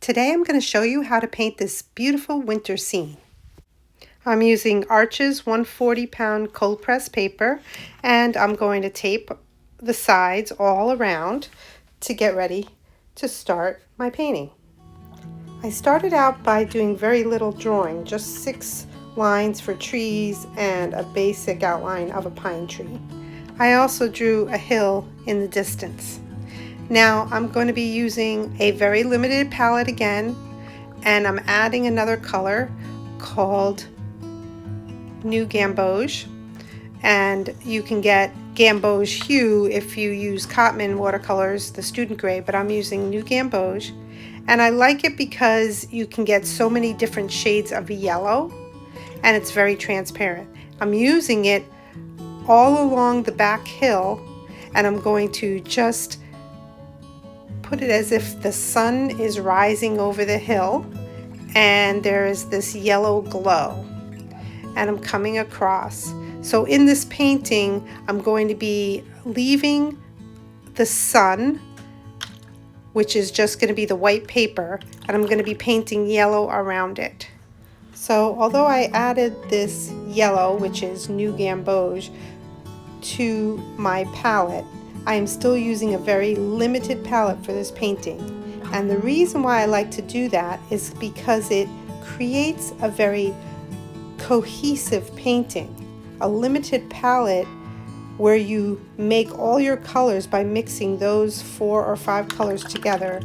Today I'm going to show you how to paint this beautiful winter scene. I'm using Arches 140-pound cold press paper, and I'm going to tape the sides all around to get ready to start my painting. I started out by doing very little drawing, just 6 lines for trees and a basic outline of a pine tree. I also drew a hill in the distance. Now I'm going to be using a very limited palette again, and I'm adding another color called New Gamboge, and you can get gamboge hue if you use Cotman watercolors, the student grade, but I'm using New Gamboge, and I like it because you can get so many different shades of yellow and it's very transparent. I'm using it all along the back hill, and I'm going to just put it as if the sun is rising over the hill and there is this yellow glow, and I'm coming across. So in this painting I'm going to be leaving the sun, which is just going to be the white paper, and I'm going to be painting yellow around it. So although I added this yellow, which is New Gamboge, to my palette, I am still using a very limited palette for this painting. And the reason why I like to do that is because it creates a very cohesive painting. A limited palette where you make all your colors by mixing those 4 or 5 colors together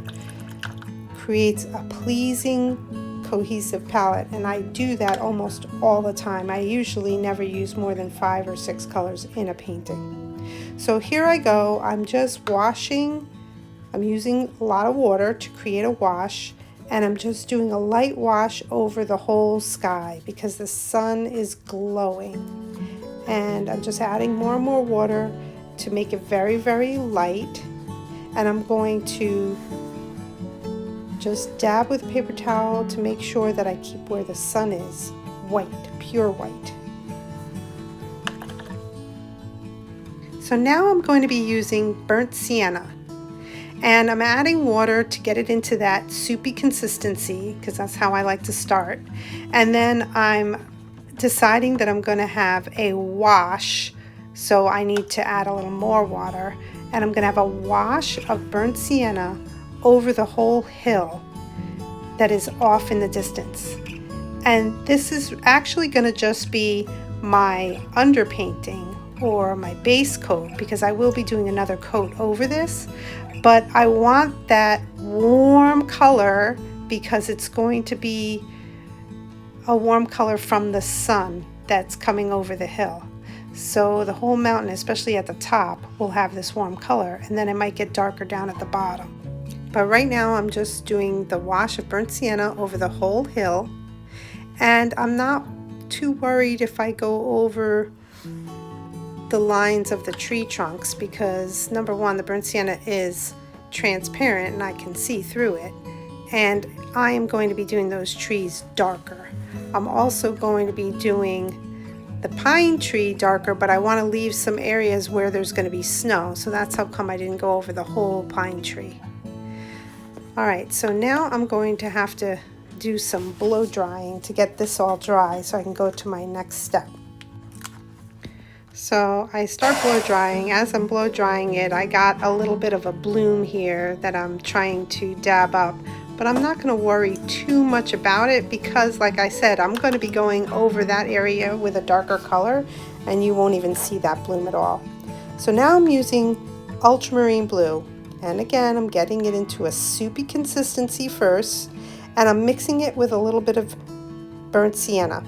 creates a pleasing, cohesive palette, and I do that almost all the time. I usually never use more than 5 or 6 colors in a painting. So here I go. I'm just washing. I'm using a lot of water to create a wash, and I'm just doing a light wash over the whole sky because the sun is glowing, and I'm just adding more and more water to make it very, very light. And I'm going to just dab with a paper towel to make sure that I keep where the sun is white, pure white. So now I'm going to be using burnt sienna, and I'm adding water to get it into that soupy consistency because that's how I like to start. And then I'm deciding that I'm going to have a wash, so I need to add a little more water, and I'm going to have a wash of burnt sienna over the whole hill that is off in the distance. And this is actually going to just be my underpainting or my base coat, because I will be doing another coat over this, but I want that warm color because it's going to be a warm color from the sun that's coming over the hill. So the whole mountain, especially at the top, will have this warm color, and then it might get darker down at the bottom. But right now I'm just doing the wash of burnt sienna over the whole hill, and I'm not too worried if I go over the lines of the tree trunks because, number one, the burnt sienna is transparent and I can see through it, and I am going to be doing those trees darker. I'm also going to be doing the pine tree darker, but I want to leave some areas where there's going to be snow, so that's how come I didn't go over the whole pine tree. Alright, so now I'm going to have to do some blow drying to get this all dry so I can go to my next step. So I start blow drying. As I'm blow drying it, I got a little bit of a bloom here that I'm trying to dab up, but I'm not going to worry too much about it because, like I said, I'm going to be going over that area with a darker color and you won't even see that bloom at all. So now I'm using ultramarine blue, and again I'm getting it into a soupy consistency first, and I'm mixing it with a little bit of burnt sienna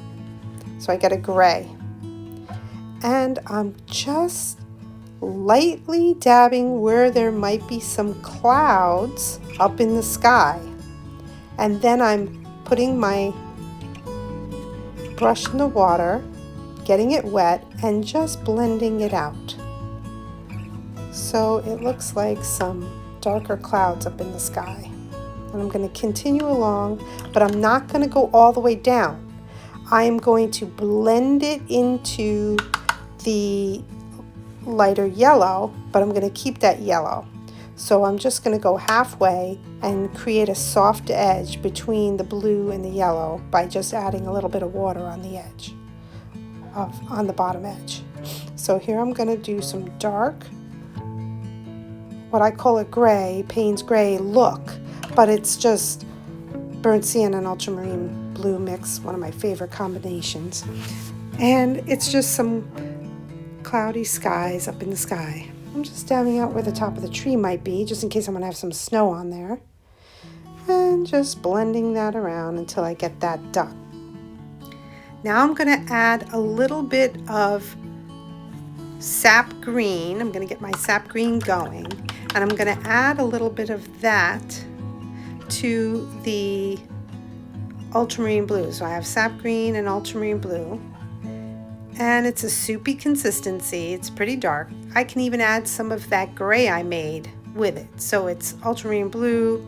so I get a gray. And I'm just lightly dabbing where there might be some clouds up in the sky. And then I'm putting my brush in the water, getting it wet, and just blending it out. So it looks like some darker clouds up in the sky. And I'm going to continue along, but I'm not going to go all the way down. I am going to blend it into the lighter yellow, but I'm going to keep that yellow. So I'm just going to go halfway and create a soft edge between the blue and the yellow by just adding a little bit of water on the edge, on the bottom edge. So here I'm going to do some dark, what I call a gray, Payne's gray look, but it's just burnt sienna and ultramarine blue mix, one of my favorite combinations. And it's just some cloudy skies up in the sky. I'm just dabbing out where the top of the tree might be, just in case I'm going to have some snow on there. And just blending that around until I get that done. Now I'm going to add a little bit of sap green. I'm going to get my sap green going. And I'm going to add a little bit of that to the ultramarine blue. So I have sap green and ultramarine blue. And it's a soupy consistency. It's pretty dark. I can even add some of that gray I made with it. So it's ultramarine blue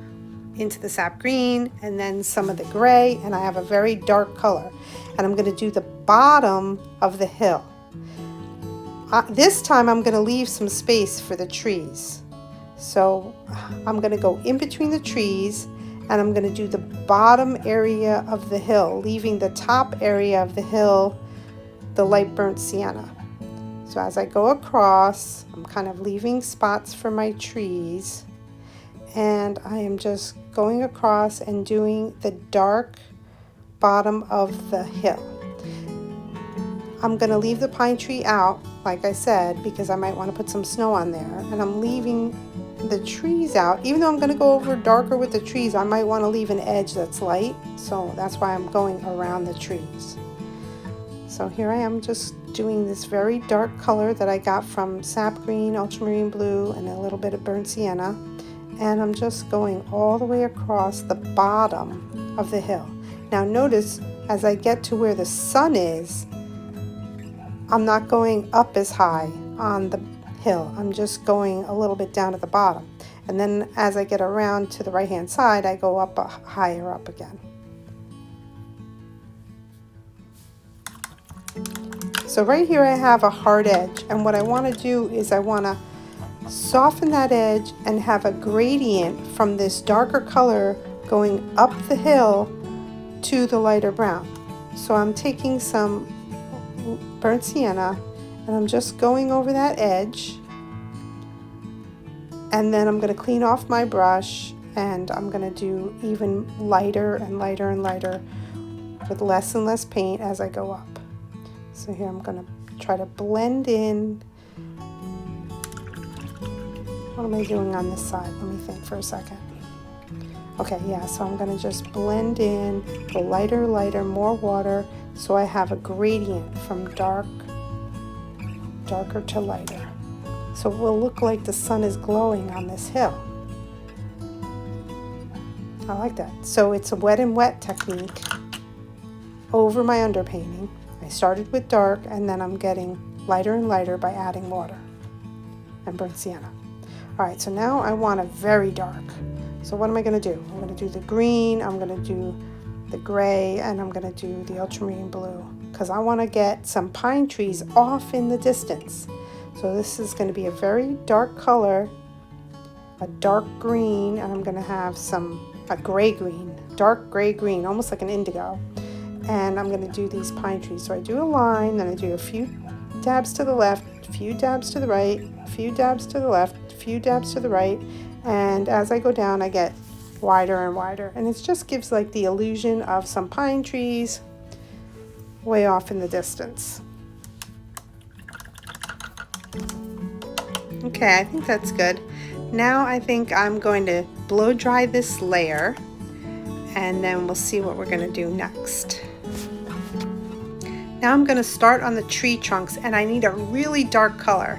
into the sap green and then some of the gray, and I have a very dark color. And I'm going to do the bottom of the hill. This time I'm going to leave some space for the trees. So I'm going to go in between the trees and I'm going to do the bottom area of the hill, leaving the top area of the hill the light burnt sienna. So as I go across, I'm kind of leaving spots for my trees, and I am just going across and doing the dark bottom of the hill. I'm going to leave the pine tree out, like I said, because I might want to put some snow on there, and I'm leaving the trees out. Even though I'm going to go over darker with the trees, I might want to leave an edge that's light, so that's why I'm going around the trees. So here I am just doing this very dark color that I got from sap green, ultramarine blue, and a little bit of burnt sienna. And I'm just going all the way across the bottom of the hill. Now notice as I get to where the sun is, I'm not going up as high on the hill. I'm just going a little bit down at the bottom. And then as I get around to the right hand side, I go up higher up again. So right here I have a hard edge, and what I want to do is I want to soften that edge and have a gradient from this darker color going up the hill to the lighter brown. So I'm taking some burnt sienna and I'm just going over that edge, and then I'm going to clean off my brush and I'm going to do even lighter and lighter and lighter with less and less paint as I go up. So here I'm going to try to blend in. What am I doing on this side? Let me think for a second. Okay, yeah, so I'm going to just blend in the lighter, more water, so I have a gradient from darker to lighter. So it will look like the sun is glowing on this hill. I like that. So it's a wet and wet technique over my underpainting. I started with dark and then I'm getting lighter and lighter by adding water and burnt sienna. Alright, so now I want a very dark. So what am I going to do? I'm going to do the green, I'm going to do the gray, and I'm going to do the ultramarine blue, because I want to get some pine trees off in the distance. So this is going to be a very dark color, a dark green, and I'm going to have a gray green, dark gray green, almost like an indigo. And I'm going to do these pine trees. So I do a line, then I do a few dabs to the left, a few dabs to the right, a few dabs to the left, a few dabs to the right, and as I go down I get wider and wider, and it just gives like the illusion of some pine trees way off in the distance. Okay, I think that's good. Now I think I'm going to blow dry this layer, and then we'll see what we're going to do next. Now I'm going to start on the tree trunks, and I need a really dark color.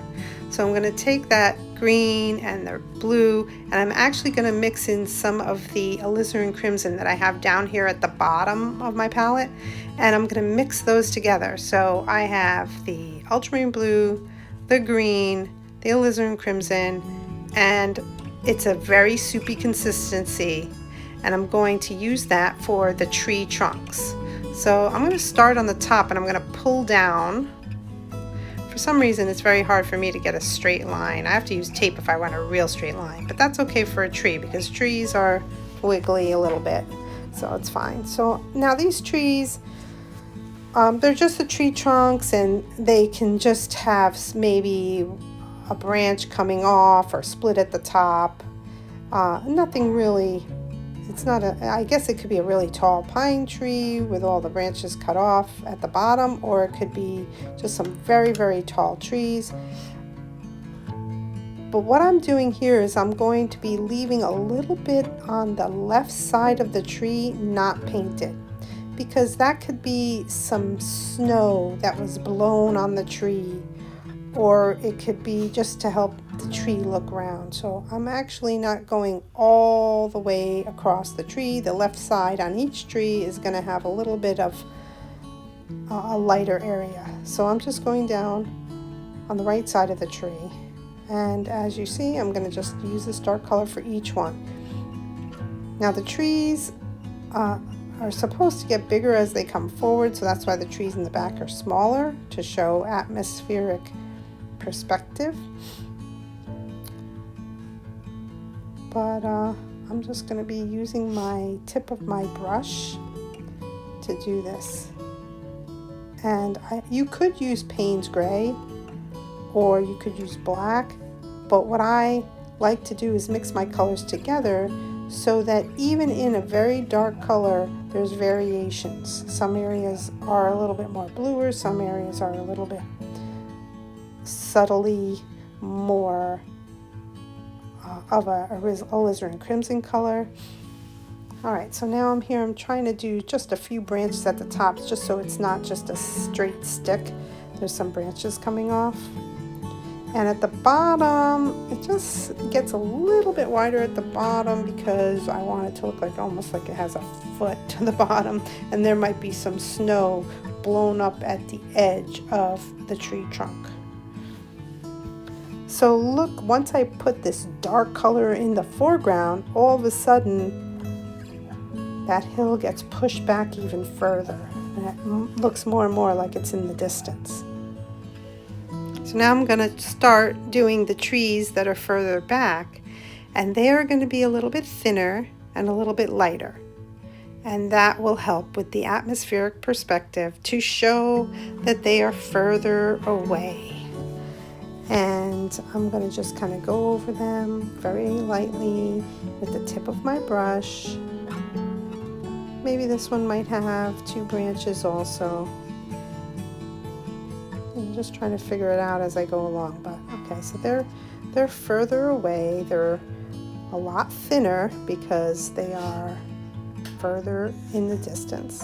So I'm going to take that green and the blue, and I'm actually going to mix in some of the alizarin crimson that I have down here at the bottom of my palette, and I'm going to mix those together. So I have the ultramarine blue, the green, the alizarin crimson, and it's a very soupy consistency, and I'm going to use that for the tree trunks. So I'm going to start on the top and I'm going to pull down For some reason, it's very hard for me to get a straight line. I have to use tape if I want a real straight line, but that's okay for a tree because trees are wiggly a little bit, so it's fine. So now these trees, they're just the tree trunks, and they can just have maybe a branch coming off or split at the top. Nothing really, it's not I guess it could be a really tall pine tree with all the branches cut off at the bottom, or it could be just some very, very tall trees. But what I'm doing here is I'm going to be leaving a little bit on the left side of the tree not painted, because that could be some snow that was blown on the tree, or it could be just to help the tree look round. So I'm actually not going all the way across the tree. The left side on each tree is going to have a little bit of a lighter area. So I'm just going down on the right side of the tree. And as you see, I'm going to just use this dark color for each one. Now the trees are supposed to get bigger as they come forward, so that's why the trees in the back are smaller, to show atmospheric perspective. But I'm just going to be using my tip of my brush to do this. And you could use Payne's Gray, or you could use black, but what I like to do is mix my colors together so that even in a very dark color, there's variations. Some areas are a little bit more bluer, some areas are a little bit subtly more of a alizarin crimson color. Alright, so now I'm trying to do just a few branches at the top, just so it's not just a straight stick. There's some branches coming off. And at the bottom, it just gets a little bit wider at the bottom because I want it to look like almost like it has a foot to the bottom, and there might be some snow blown up at the edge of the tree trunk. So look, once I put this dark color in the foreground, all of a sudden that hill gets pushed back even further, and it looks more and more like it's in the distance. So now I'm going to start doing the trees that are further back, and they are going to be a little bit thinner and a little bit lighter. And that will help with the atmospheric perspective to show that they are further away. And I'm going to just kind of go over them very lightly with the tip of my brush. Maybe this one might have two branches also. I'm just trying to figure it out as I go along. But okay, so they're further away. They're a lot thinner because they are further in the distance.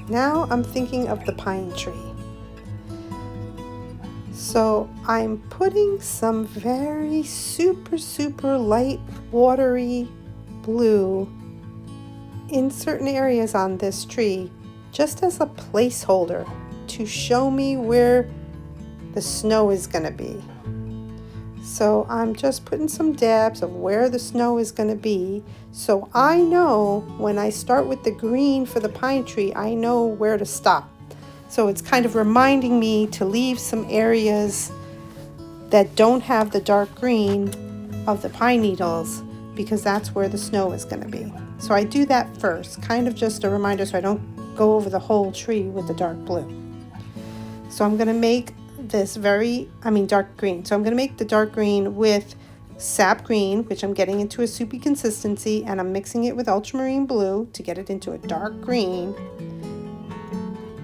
Now I'm thinking of the pine tree. So I'm putting some very super light watery blue in certain areas on this tree, just as a placeholder to show me where the snow is going to be. So I'm just putting some dabs of where the snow is going to be, so I know when I start with the green for the pine tree, I know where to stop. So it's kind of reminding me to leave some areas that don't have the dark green of the pine needles, because that's where the snow is going to be. So I do that first, kind of just a reminder, so I don't go over the whole tree with the dark blue. So I'm going to make this dark green. So I'm going to make the dark green with sap green, which I'm getting into a soupy consistency, and I'm mixing it with ultramarine blue to get it into a dark green.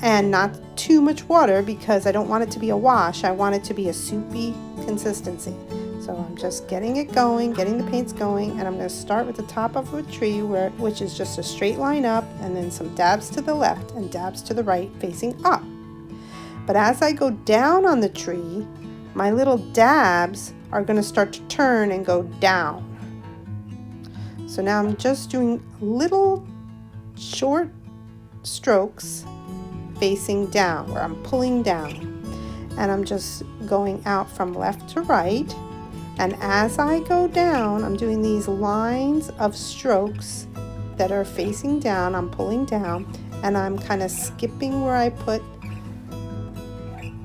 And not too much water because I don't want it to be a wash. I want it to be a soupy consistency. So I'm just getting it going, getting the paints going, and I'm going to start with the top of a tree which is just a straight line up, and then some dabs to the left and dabs to the right facing up. But as I go down on the tree, my little dabs are going to start to turn and go down. So now I'm just doing little short strokes facing down, where I'm pulling down, and I'm just going out from left to right. And as I go down, I'm doing these lines of strokes that are facing down. I'm pulling down, and I'm kind of skipping where I put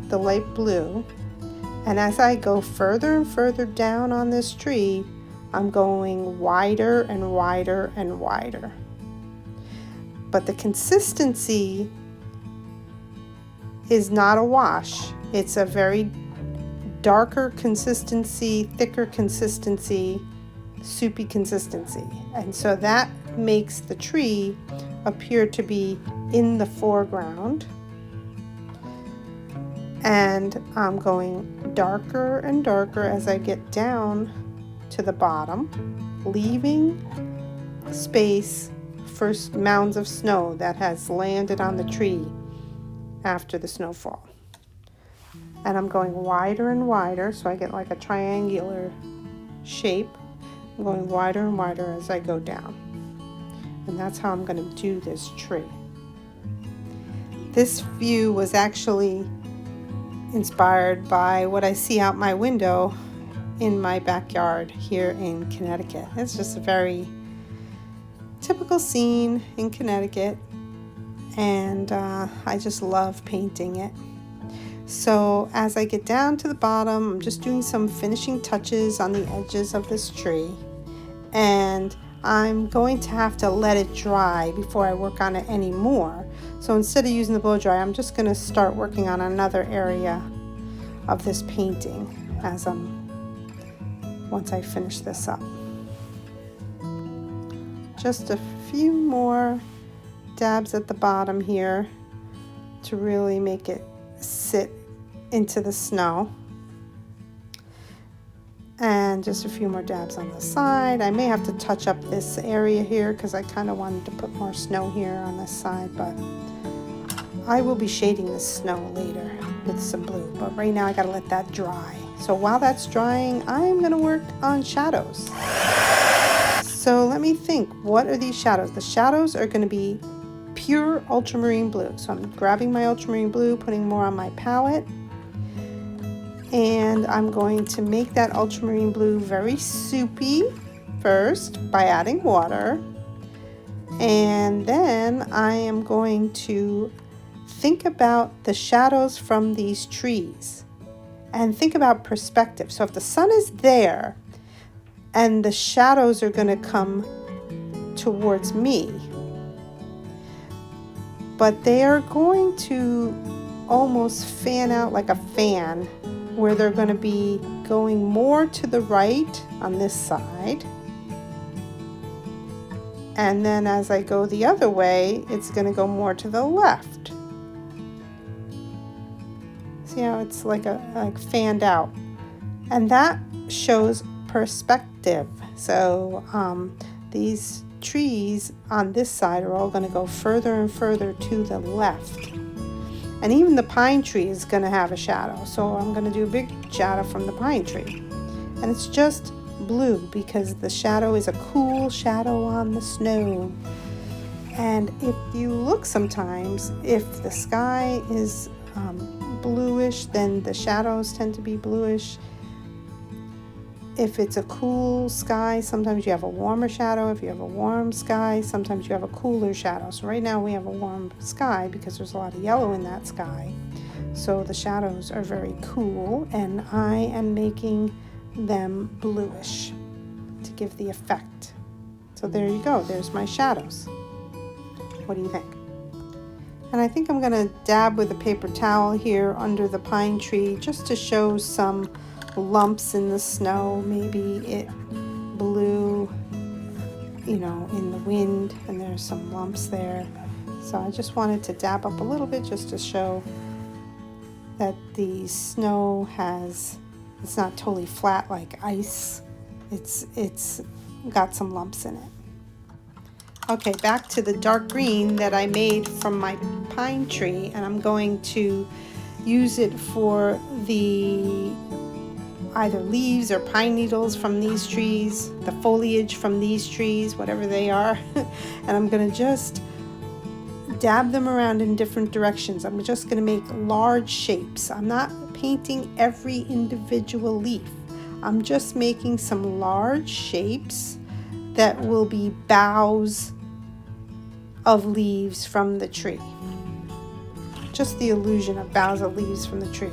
the light blue, and as I go further and further down on this tree, I'm going wider and wider and wider. But the consistency is not a wash. It's a very darker consistency, thicker consistency, soupy consistency. And so that makes the tree appear to be in the foreground. And I'm going darker and darker as I get down to the bottom, leaving space for mounds of snow that has landed on the tree after the snowfall. And I'm going wider and wider, so I get like a triangular shape. I'm going wider and wider as I go down. And that's how I'm going to do this tree. This view was actually inspired by what I see out my window in my backyard here in Connecticut. It's just a very typical scene in Connecticut, and I just love painting it. So as I get down to the bottom, I'm just doing some finishing touches on the edges of this tree, and I'm going to have to let it dry before I work on it anymore. So instead of using the blow dry, I'm just going to start working on another area of this painting once I finish this up. Just a few more dabs at the bottom here to really make it sit into the snow, and just a few more dabs on the side. I may have to touch up this area here because I kind of wanted to put more snow here on this side, but I will be shading the snow later with some blue, but right now I gotta let that dry. So while that's drying, I'm gonna work on shadows. So let me think, what are these shadows? The shadows are gonna be pure ultramarine blue. So I'm grabbing my ultramarine blue, putting more on my palette, and I'm going to make that ultramarine blue very soupy first by adding water, and then I am going to think about the shadows from these trees and think about perspective. So if the sun is there and the shadows are going to come towards me, but they are going to almost fan out like a fan, where they're going to be going more to the right on this side, and then as I go the other way, it's going to go more to the left. See how it's like fanned out, and that shows perspective. So these trees on this side are all going to go further and further to the left, and even the pine tree is going to have a shadow. So I'm going to do a big shadow from the pine tree, and it's just blue because the shadow is a cool shadow on the snow. And if you look sometimes, if the sky is bluish, then the shadows tend to be bluish. If it's a cool sky, sometimes you have a warmer shadow. If you have a warm sky, sometimes you have a cooler shadow. So right now we have a warm sky because there's a lot of yellow in that sky. So the shadows are very cool, and I am making them bluish to give the effect. So there you go, there's my shadows. What do you think? And I think I'm going to dab with a paper towel here under the pine tree just to show some lumps in the snow. Maybe it blew, in the wind, and there's some lumps there. So I just wanted to dab up a little bit just to show that the snow it's not totally flat like ice. It's got some lumps in it. Okay, back to the dark green that I made from my pine tree, and I'm going to use it for the either leaves or pine needles from these trees, the foliage from these trees, whatever they are. And I'm going to just dab them around in different directions. I'm just going to make large shapes. I'm not painting every individual leaf. I'm just making some large shapes that will be boughs of leaves from the tree. Just the illusion of boughs of leaves from the tree.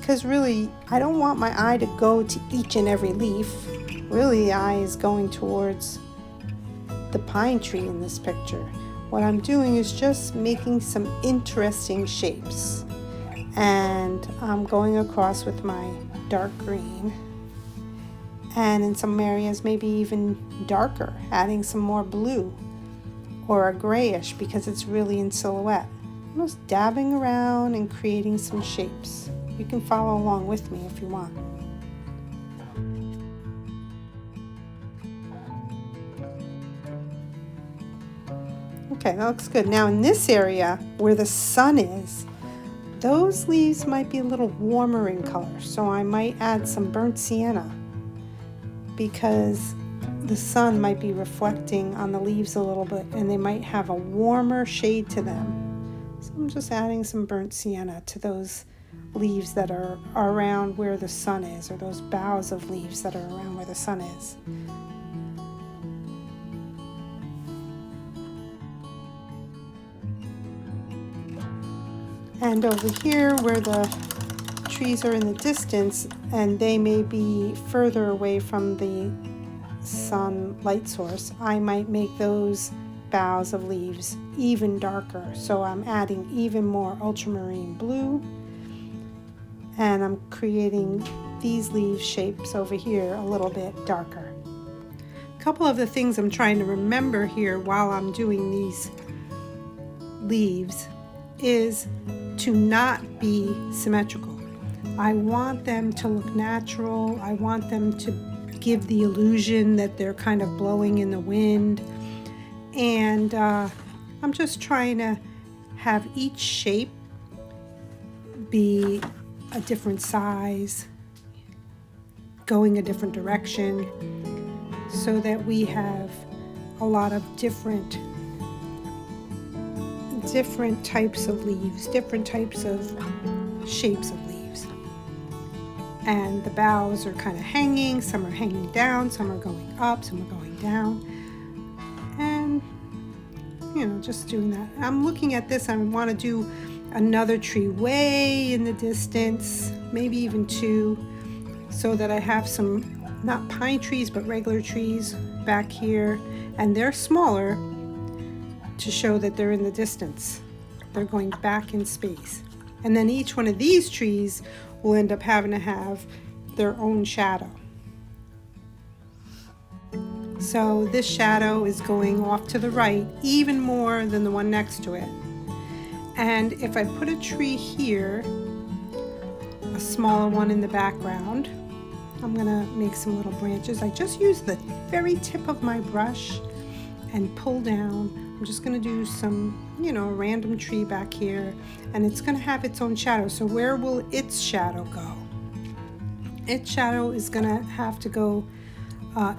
because really I don't want my eye to go to each and every leaf. Really, the eye is going towards the pine tree in this picture. What I'm doing is just making some interesting shapes, and I'm going across with my dark green, and in some areas maybe even darker, adding some more blue or a grayish because it's really in silhouette. I'm just dabbing around and creating some shapes. You can follow along with me if you want. Okay, that looks good. Now in this area where the sun is, those leaves might be a little warmer in color, so I might add some burnt sienna because the sun might be reflecting on the leaves a little bit and they might have a warmer shade to them. So I'm just adding some burnt sienna to those leaves that are around where the sun is, or those boughs of leaves that are around where the sun is. And over here where the trees are in the distance and they may be further away from the sun light source, I might make those boughs of leaves even darker. So I'm adding even more ultramarine blue, and I'm creating these leaf shapes over here a little bit darker. A couple of the things I'm trying to remember here while I'm doing these leaves is to not be symmetrical. I want them to look natural. I want them to give the illusion that they're kind of blowing in the wind. And I'm just trying to have each shape be a different size, going a different direction, so that we have a lot of different types of leaves, different types of shapes of leaves. And the boughs are kind of hanging, some are hanging down, some are going up, some are going down. And, just doing that. I'm looking at this, I want to do another tree way in the distance, maybe even two, so that I have some, not pine trees, but regular trees back here. And they're smaller to show that they're in the distance. They're going back in space. And then each one of these trees will end up having to have their own shadow. So this shadow is going off to the right even more than the one next to it. And if I put a tree here, a smaller one in the background, I'm gonna make some little branches. I just use the very tip of my brush and pull down. I'm just gonna do some, a random tree back here, and it's gonna have its own shadow. So where will its shadow go? Its shadow is gonna have to go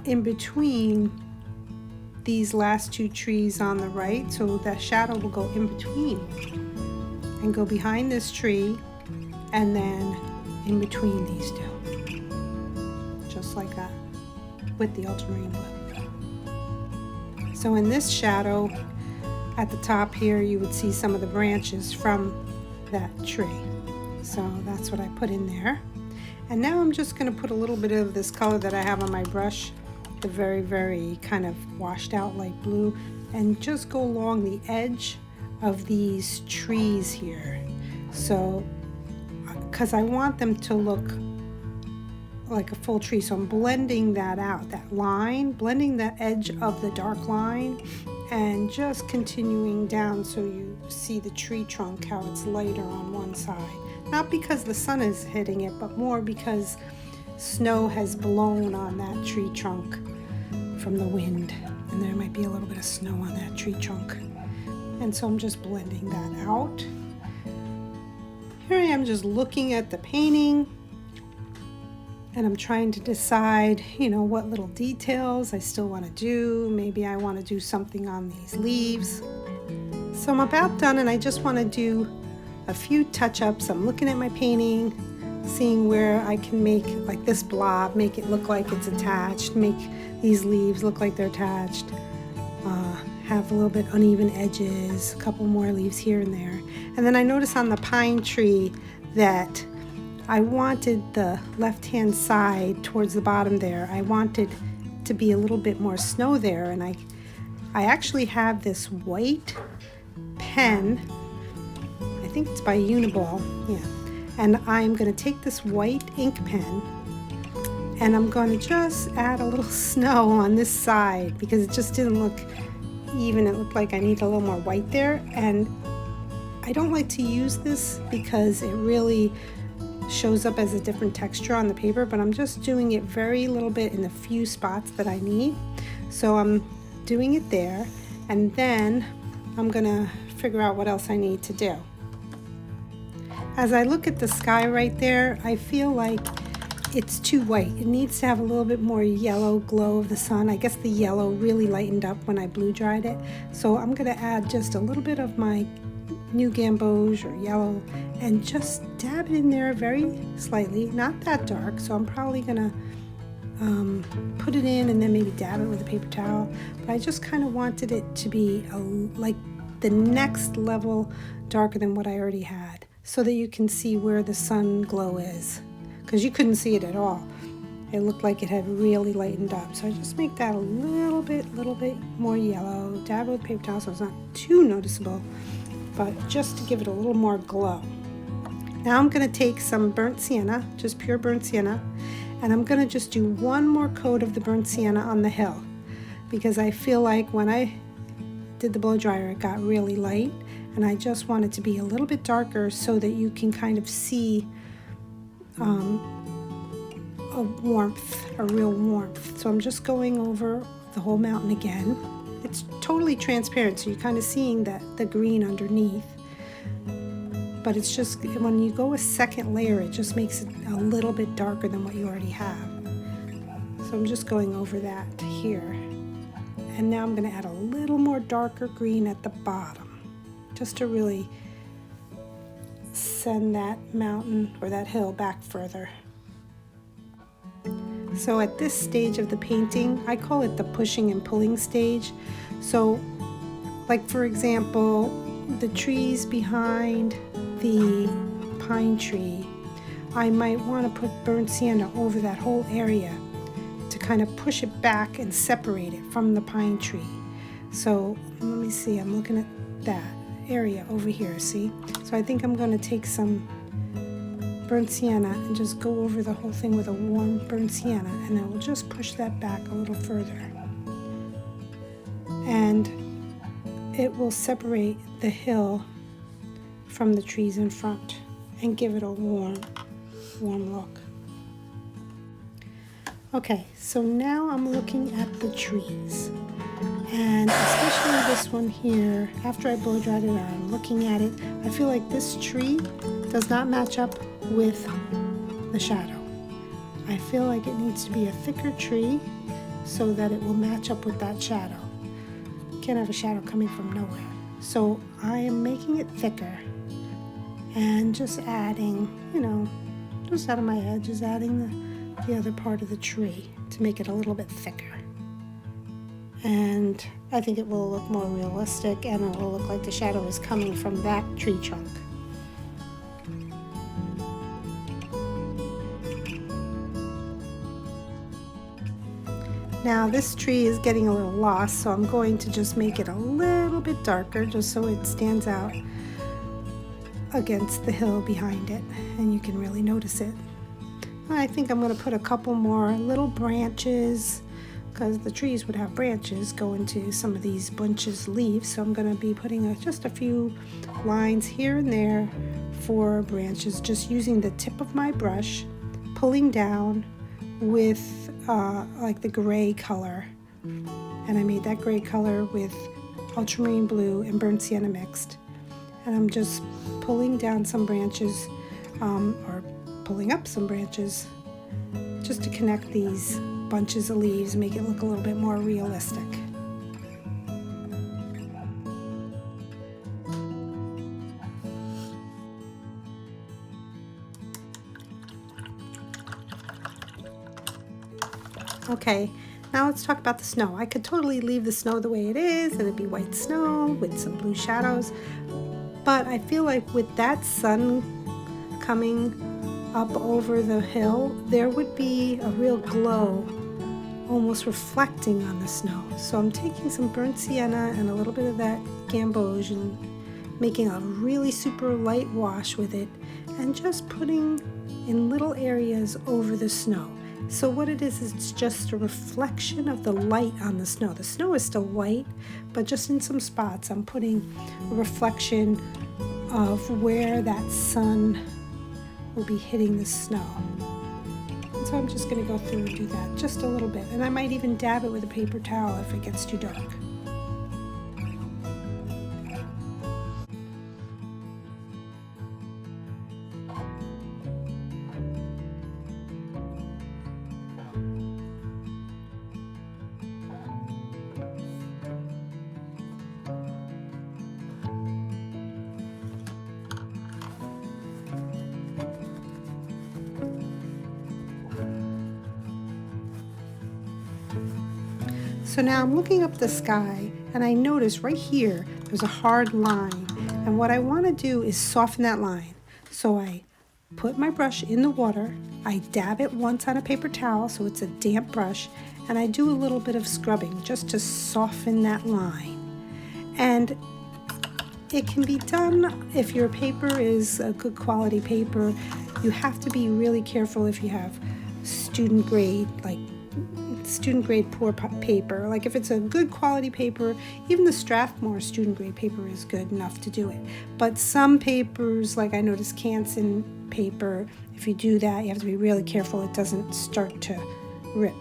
in between these last two trees on the right. So that shadow will go in between and go behind this tree and then in between these two. Just like that with the ultramarine blue. So in this shadow at the top here, you would see some of the branches from that tree. So that's what I put in there. And now I'm just going to put a little bit of this color that I have on my brush, the very, very kind of washed out light blue, and just go along the edge of these trees here. So, because I want them to look like a full tree, so I'm blending that out, that line, blending the edge of the dark line, and just continuing down so you see the tree trunk, how it's lighter on one side. Not because the sun is hitting it, but more because snow has blown on that tree trunk from the wind, and there might be a little bit of snow on that tree trunk. And so I'm just blending that out. Here I am just looking at the painting, and I'm trying to decide, what little details I still want to do. Maybe I want to do something on these leaves. So I'm about done, and I just want to do a few touch-ups. I'm looking at my painting, seeing where I can make like this blob, make it look like it's attached, make these leaves look like they're attached, have a little bit uneven edges, a couple more leaves here and there. And then I notice on the pine tree that I wanted the left-hand side towards the bottom there. I wanted to be a little bit more snow there, and I actually have this white pen. I think it's by Uniball, yeah. And I'm going to take this white ink pen and I'm going to just add a little snow on this side because it just didn't look even. It looked like I need a little more white there, and I don't like to use this because it really shows up as a different texture on the paper, but I'm just doing it very little bit in the few spots that I need. So I'm doing it there, and then I'm gonna figure out what else I need to do. As I look at the sky right there, I feel like it's too white. It needs to have a little bit more yellow glow of the sun. I guess the yellow really lightened up when I blue dried it. So I'm gonna add just a little bit of my new gamboge or yellow and just dab it in there very slightly, not that dark. So I'm probably gonna put it in and then maybe dab it with a paper towel. But I just kind of wanted it to be like the next level darker than what I already had, so that you can see where the sun glow is, because you couldn't see it at all. It looked like it had really lightened up. So I just make that a little bit more yellow, dab it with paper towel so it's not too noticeable, but just to give it a little more glow. Now I'm going to take some burnt sienna, just pure burnt sienna, and I'm going to just do one more coat of the burnt sienna on the hill, because I feel like when I did the blow dryer it got really light, and I just want it to be a little bit darker so that you can kind of see a warmth, a real warmth. So I'm just going over the whole mountain again. It's totally transparent, so you're kind of seeing that the green underneath, but it's just when you go a second layer it just makes it a little bit darker than what you already have. So I'm just going over that here, and now I'm going to add a little more darker green at the bottom, just to really send that mountain or that hill back further. So at this stage of the painting, I call it the pushing and pulling stage. So like for example, the trees behind the pine tree, I might want to put burnt sienna over that whole area to kind of push it back and separate it from the pine tree. So let me see, I'm looking at that area over here, see? So I think I'm going to take some burnt sienna and just go over the whole thing with a warm burnt sienna, and then we'll just push that back a little further. And it will separate the hill from the trees in front and give it a warm look. Okay, so now I'm looking at the trees, and especially this one here. After I blow dried it out, I'm looking at it. I feel like this tree does not match up with the shadow. I feel like it needs to be a thicker tree so that it will match up with that shadow. You can't have a shadow coming from nowhere. So I am making it thicker and just adding, just out of my edges, adding the other part of the tree to make it a little bit thicker. And I think it will look more realistic, and it will look like the shadow is coming from that tree trunk. Now this tree is getting a little lost, so I'm going to just make it a little bit darker just so it stands out against the hill behind it and you can really notice it. I think I'm going to put a couple more little branches, because the trees would have branches go into some of these bunches of leaves, so I'm going to be putting just a few lines here and there for branches, just using the tip of my brush, pulling down with like the gray color, and I made that gray color with ultramarine blue and burnt sienna mixed, and I'm just pulling down some branches or pulling up some branches just to connect these bunches of leaves, make it look a little bit more realistic. Okay, now let's talk about the snow. I could totally leave the snow the way it is and it'd be white snow with some blue shadows, but I feel like with that sun coming up over the hill, there would be a real glow almost reflecting on the snow. So I'm taking some burnt sienna and a little bit of that gamboge and making a really super light wash with it and just putting in little areas over the snow. So what it is it's just a reflection of the light on the snow. The snow is still white, but just in some spots I'm putting a reflection of where that sun will be hitting the snow. And so I'm just going to go through and do that just a little bit. And I might even dab it with a paper towel if it gets too dark. So now I'm looking up the sky and I notice right here there's a hard line, and what I want to do is soften that line. So I put my brush in the water, I dab it once on a paper towel so it's a damp brush, and I do a little bit of scrubbing just to soften that line. And it can be done if your paper is a good quality paper. You have to be really careful if you have student grade poor paper. Like if it's a good quality paper, even the Strathmore student grade paper is good enough to do it. But some papers, like I noticed Canson paper, if you do that, you have to be really careful it doesn't start to rip.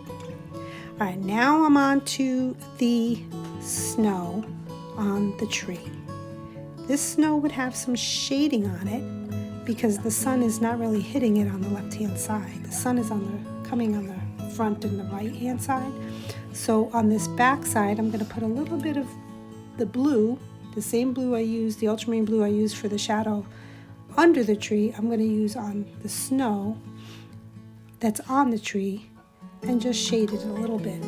All right, now I'm on to the snow on the tree. This snow would have some shading on it because the sun is not really hitting it on the left-hand side. The sun is coming on the front and the right hand side. So on this back side I'm going to put a little bit of the blue, the same blue I used, the ultramarine blue I used for the shadow under the tree, I'm going to use on the snow that's on the tree and just shade it a little bit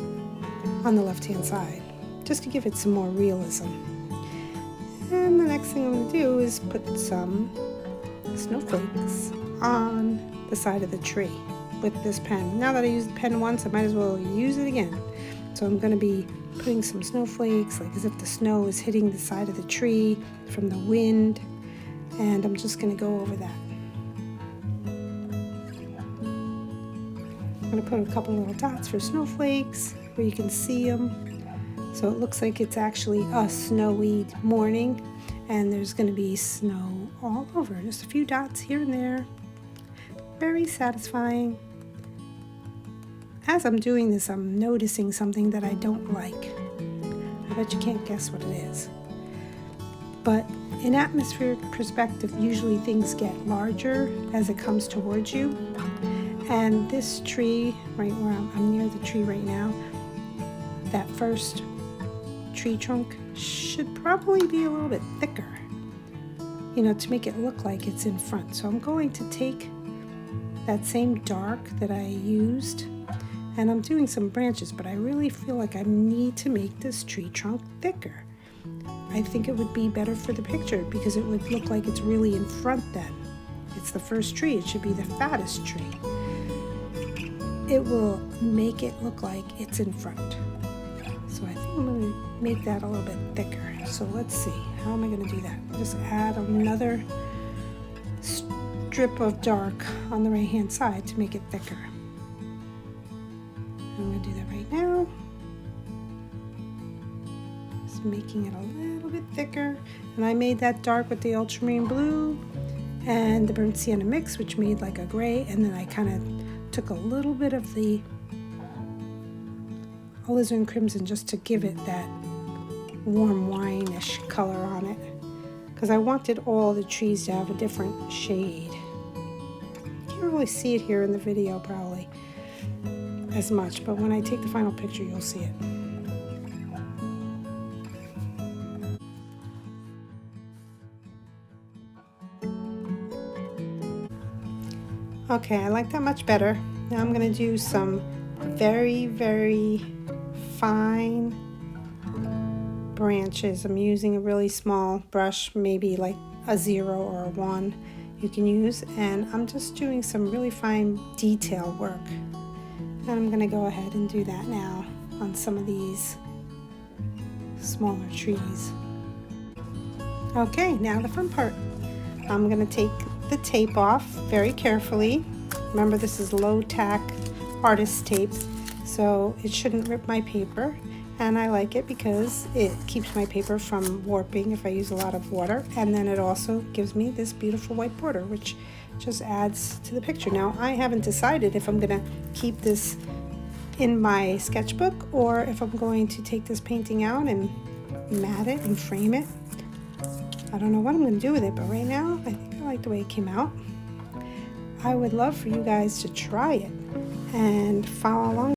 on the left hand side just to give it some more realism. And the next thing I'm going to do is put some snowflakes on the side of the tree with this pen. Now that I used the pen once, I might as well use it again. So I'm going to be putting some snowflakes, like as if the snow is hitting the side of the tree from the wind, and I'm just going to go over that. I'm going to put a couple little dots for snowflakes where you can see them. So it looks like it's actually a snowy morning, and there's going to be snow all over. Just a few dots here and there. Very satisfying. As I'm doing this, I'm noticing something that I don't like. I bet you can't guess what it is. But in atmospheric perspective, usually things get larger as it comes towards you. And this tree, right where I'm near the tree right now, that first tree trunk should probably be a little bit thicker, to make it look like it's in front. So I'm going to take that same dark that I used, and I'm doing some branches, but I really feel like I need to make this tree trunk thicker. I think it would be better for the picture because it would look like it's really in front then. It's the first tree, it should be the fattest tree. It will make it look like it's in front. So I think I'm going to make that a little bit thicker. So let's see, how am I going to do that? Just add another strip of dark on the right hand side to make it thicker. I'm going to do that right now. Just making it a little bit thicker. And I made that dark with the ultramarine blue and the burnt sienna mix, which made like a gray, and then I kind of took a little bit of the alizarin crimson just to give it that warm wine-ish color on it, because I wanted all the trees to have a different shade. You can't really see it here in the video probably as much, but when I take the final picture you'll see it. Okay, I like that much better. Now I'm going to do some very, very fine branches. I'm using a really small brush, maybe like a 0 or a 1. you can use, and I'm just doing some really fine detail work. And I'm going to go ahead and do that now on some of these smaller trees. Okay, now the fun part. I'm going to take the tape off very carefully. Remember, this is low tack artist tape, so it shouldn't rip my paper. And I like it because it keeps my paper from warping if I use a lot of water. And then it also gives me this beautiful white border, which just adds to the picture. Now, I haven't decided if I'm going to keep this in my sketchbook or if I'm going to take this painting out and mat it and frame it. I don't know what I'm going to do with it, but right now, I think I like the way it came out. I would love for you guys to try it and follow along